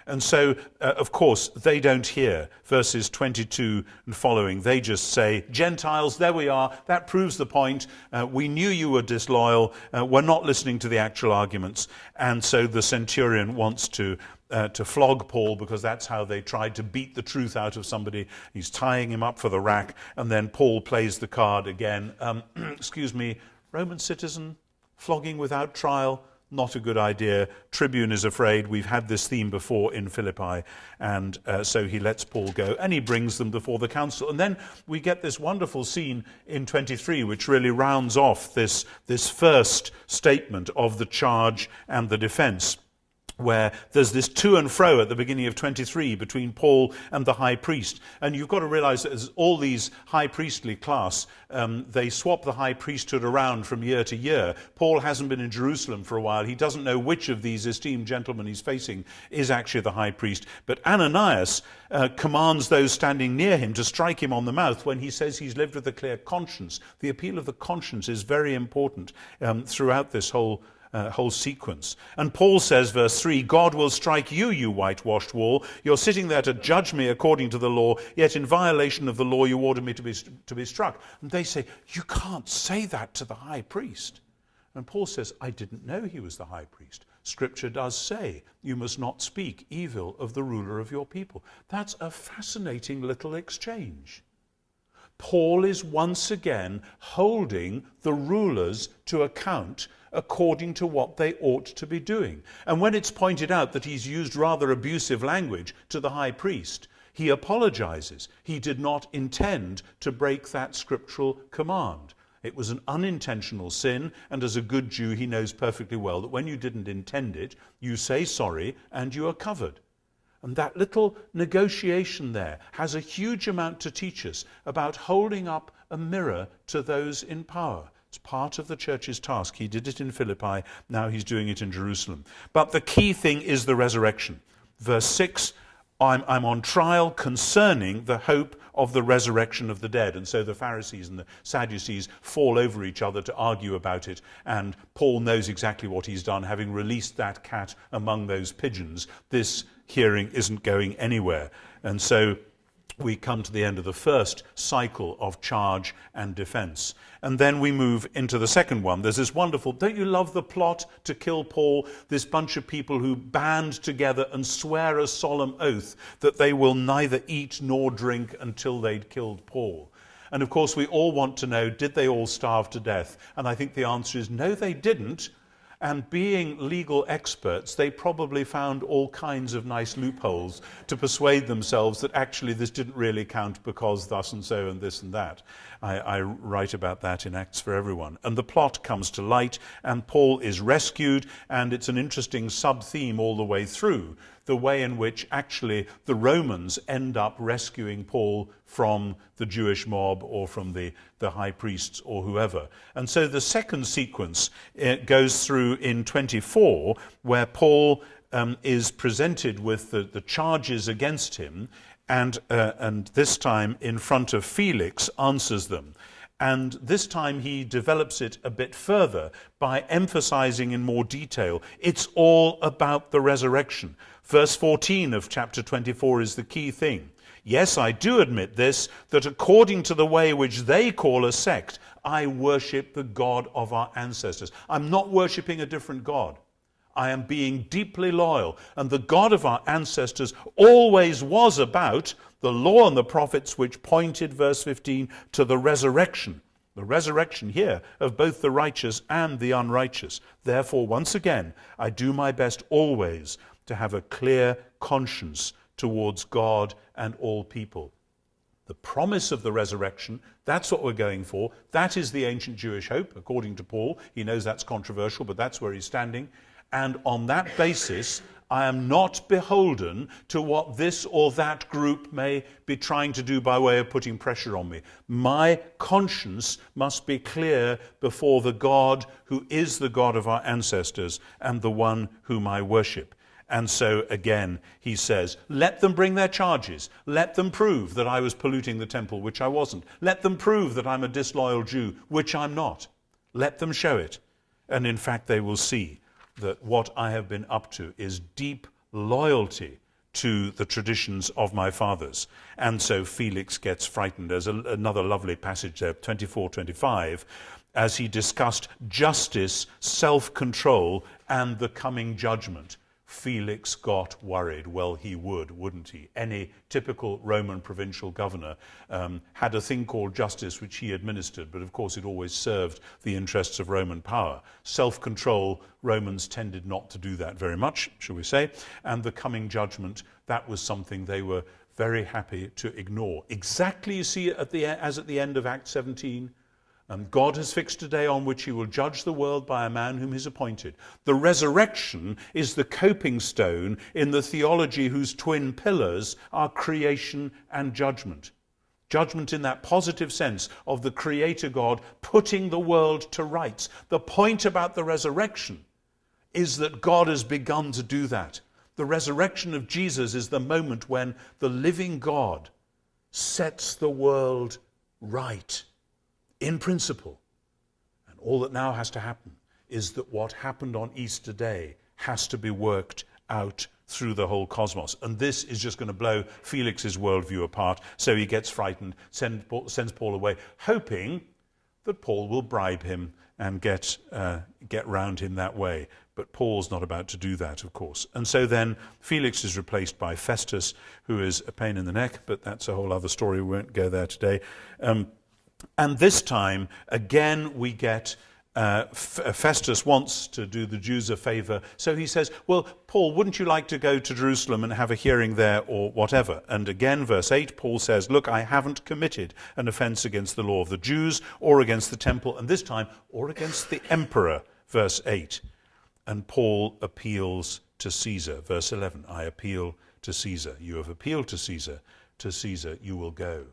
And so, of course, they don't hear verses 22 and following. They just say, Gentiles, there we are. That proves the point. We knew you were disloyal. We're not listening to the actual arguments. And so the centurion wants to flog Paul, because that's how they tried to beat the truth out of somebody. He's tying him up for the rack, and then Paul plays the card again. Excuse me, Roman citizen, flogging without trial? Not a good idea. Tribune is afraid. We've had this theme before in Philippi, and so he lets Paul go, and he brings them before the council. And then we get this wonderful scene in 23, which really rounds off this first statement of the charge and the defense, where there's this to and fro at the beginning of 23 between Paul and the high priest. And you've got to realize that as all these high priestly class, they swap the high priesthood around from year to year. Paul hasn't been in Jerusalem for a while. He doesn't know which of these esteemed gentlemen he's facing is actually the high priest. But Ananias commands those standing near him to strike him on the mouth when he says he's lived with a clear conscience. The appeal of the conscience is very important throughout this whole sequence. And Paul says, verse 3, God will strike you, you whitewashed wall. You're sitting there to judge me according to the law, yet in violation of the law you order me to be struck. And they say, you can't say that to the high priest. And Paul says, I didn't know he was the high priest. Scripture does say you must not speak evil of the ruler of your people. That's a fascinating little exchange. Paul is once again holding the rulers to account according to what they ought to be doing. And when it's pointed out that he's used rather abusive language to the high priest, he apologizes. He did not intend to break that scriptural command. It was an unintentional sin, and as a good Jew, he knows perfectly well that when you didn't intend it, you say sorry and you are covered. And that little negotiation there has a huge amount to teach us about holding up a mirror to those in power. It's part of the church's task. He did it in Philippi, now he's doing it in Jerusalem. But the key thing is the resurrection. Verse 6, I'm on trial concerning the hope of the resurrection of the dead. And so the Pharisees and the Sadducees fall over each other to argue about it, and Paul knows exactly what he's done, having released that cat among those pigeons. This hearing isn't going anywhere. And so we come to the end of the first cycle of charge and defense. And then we move into the second one. There's this wonderful, don't you love the plot to kill Paul? This bunch of people who band together and swear a solemn oath that they will neither eat nor drink until they'd killed Paul. And of course we all want to know, did they all starve to death? And I think the answer is no, they didn't. And being legal experts, they probably found all kinds of nice loopholes to persuade themselves that actually this didn't really count because thus and so and this and that. I write about that in Acts for Everyone. And the plot comes to light, and Paul is rescued, and it's an interesting sub-theme all the way through, the way in which actually the Romans end up rescuing Paul from the Jewish mob or from the high priests or whoever. And so the second sequence goes through in 24, where Paul is presented with the charges against him, and this time in front of Felix answers them. And this time he develops it a bit further by emphasizing in more detail, it's all about the resurrection. Verse 14 of chapter 24 is the key thing. Yes, I do admit this, that according to the way which they call a sect, I worship the God of our ancestors. I'm not worshiping a different God. I am being deeply loyal. And the God of our ancestors always was about the law and the prophets, which pointed, verse 15, to the resurrection. The resurrection here of both the righteous and the unrighteous. Therefore, once again, I do my best always to have a clear conscience towards God and all people. The promise of the resurrection, that's what we're going for. That is the ancient Jewish hope, according to Paul. He knows that's controversial, but that's where he's standing. And on that basis, I am not beholden to what this or that group may be trying to do by way of putting pressure on me. My conscience must be clear before the God who is the God of our ancestors and the one whom I worship. And so, again, he says, let them bring their charges. Let them prove that I was polluting the temple, which I wasn't. Let them prove that I'm a disloyal Jew, which I'm not. Let them show it. And in fact, they will see that what I have been up to is deep loyalty to the traditions of my fathers. And so Felix gets frightened. There's another lovely passage there, 24-25, as he discussed justice, self-control, and the coming judgment. Felix got worried. Well, he would, wouldn't he? Any typical Roman provincial governor had a thing called justice which he administered, but of course it always served the interests of Roman power. Self-control, Romans tended not to do that very much, shall we say, and the coming judgment, that was something they were very happy to ignore. Exactly, you see, as at the end of Acts 17, God has fixed a day on which he will judge the world by a man whom he's appointed. The resurrection is the coping stone in the theology whose twin pillars are creation and judgment. Judgment in that positive sense of the Creator God putting the world to rights. The point about the resurrection is that God has begun to do that. The resurrection of Jesus is the moment when the living God sets the world right. In principle. And all that now has to happen is that what happened on Easter Day has to be worked out through the whole cosmos. And this is just going to blow Felix's worldview apart. So he gets frightened, sends Paul away, hoping that Paul will bribe him and get round him that way. But Paul's not about to do that, of course. And so then Felix is replaced by Festus, who is a pain in the neck, but that's a whole other story. We won't go there today. And this time, again, we get Festus wants to do the Jews a favor. So he says, well, Paul, wouldn't you like to go to Jerusalem and have a hearing there or whatever? And again, verse 8, Paul says, look, I haven't committed an offense against the law of the Jews or against the temple, and this time, or against the emperor, verse 8. And Paul appeals to Caesar, verse 11, I appeal to Caesar. You have appealed to Caesar you will go.